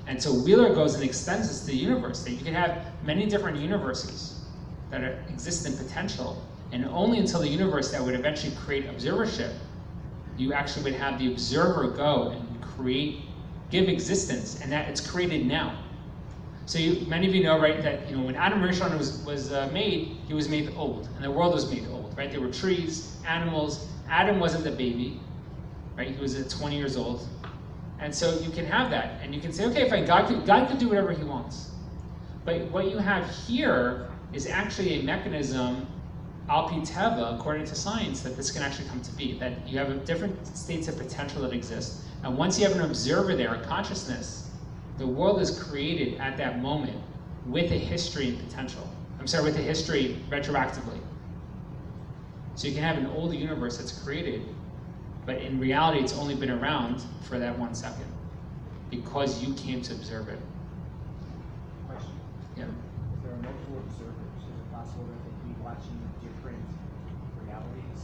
And so Wheeler goes and extends this to the universe, that you can have many different universes that exist in potential, and only until the universe that would eventually create observership, you actually would have the observer go and give existence, and that it's created now. So many of you know, right, that when Adam Rishon was made, he was made old, and the world was made old, right? There were trees, animals. Adam wasn't the baby, right? He was at 20 years old. And so you can have that, and you can say, okay, fine, God could do whatever he wants. But what you have here is actually a mechanism, al pi teva, according to science, that this can actually come to be, that you have different states of potential that exist. And once you have an observer there, a consciousness, the world is created at that moment with a history and potential. With a history retroactively. So you can have an old universe that's created, but in reality, it's only been around for that 1 second because you came to observe it. Question. Yeah. If there are multiple observers, is it possible that they could be watching different realities?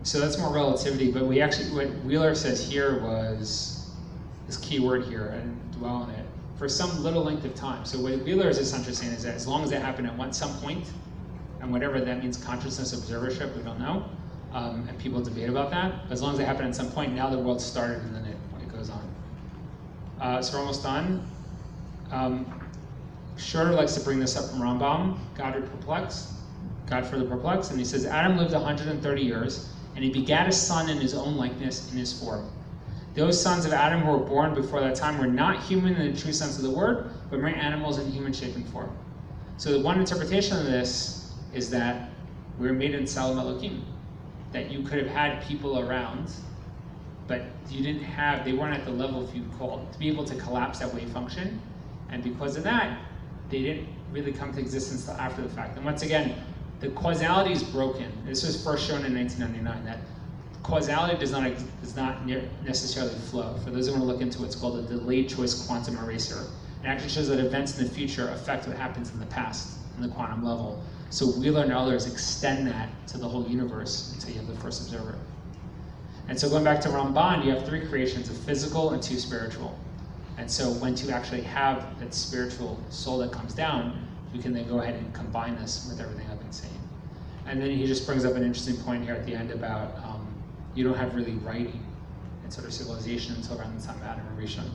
So that's more relativity, but what Wheeler says here was this key word here, and dwell on it, for some little length of time. So what Wheeler is essentially saying is that as long as that happened at some point, and whatever that means, consciousness, observership, we don't know. And people debate about that. But as long as it happened at some point, now the world started and then it goes on. So we're almost done. Schroeder likes to bring this up from Rambam, God for the perplexed, and he says, Adam lived 130 years, and he begat a son in his own likeness, in his form. Those sons of Adam who were born before that time were not human in the true sense of the word, but mere animals in human shape and form. So the one interpretation of this is that we were made in Tselem Elohim, that you could have had people around, but they weren't at the level, if you call it, to be able to collapse that wave function. And because of that, they didn't really come to existence until after the fact. And once again, the causality is broken. This was first shown in 1999, that causality does not necessarily flow. For those who want to look into it, it's called a delayed choice quantum eraser. It actually shows that events in the future affect what happens in the past, in the quantum level. So Wheeler and others extend that to the whole universe until you have the first observer. And so going back to Ramban, you have 3 creations, a physical and 2 spiritual. And so when you actually have that spiritual soul that comes down, you can then go ahead and combine this with everything I've been saying. And then he just brings up an interesting point here at the end about you don't have really writing and sort of civilization until around the time of Adam and Rishon,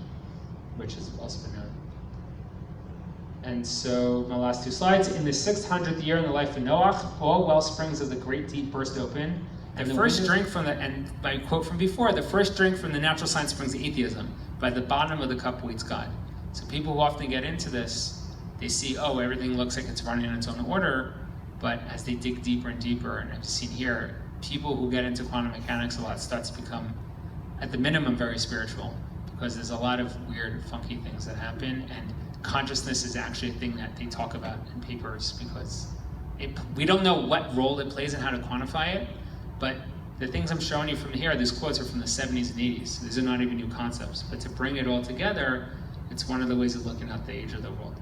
which has also been known. And so my last 2 slides. In the 600th year in the life of Noach, all well springs of the great deep burst open. And the first drink from and my quote from before, the first drink from the natural science springs atheism. By the bottom of the cup waits God. So people who often get into this, they see, everything looks like it's running in its own order, but as they dig deeper and deeper, and I've seen here, people who get into quantum mechanics a lot start to become, at the minimum, very spiritual, because there's a lot of weird, funky things that happen, and consciousness is actually a thing that they talk about in papers, because we don't know what role it plays and how to quantify it, but the things I'm showing you from here, these quotes are from the 70s and 80s. So these are not even new concepts, but to bring it all together It's one of the ways of looking at the age of the world.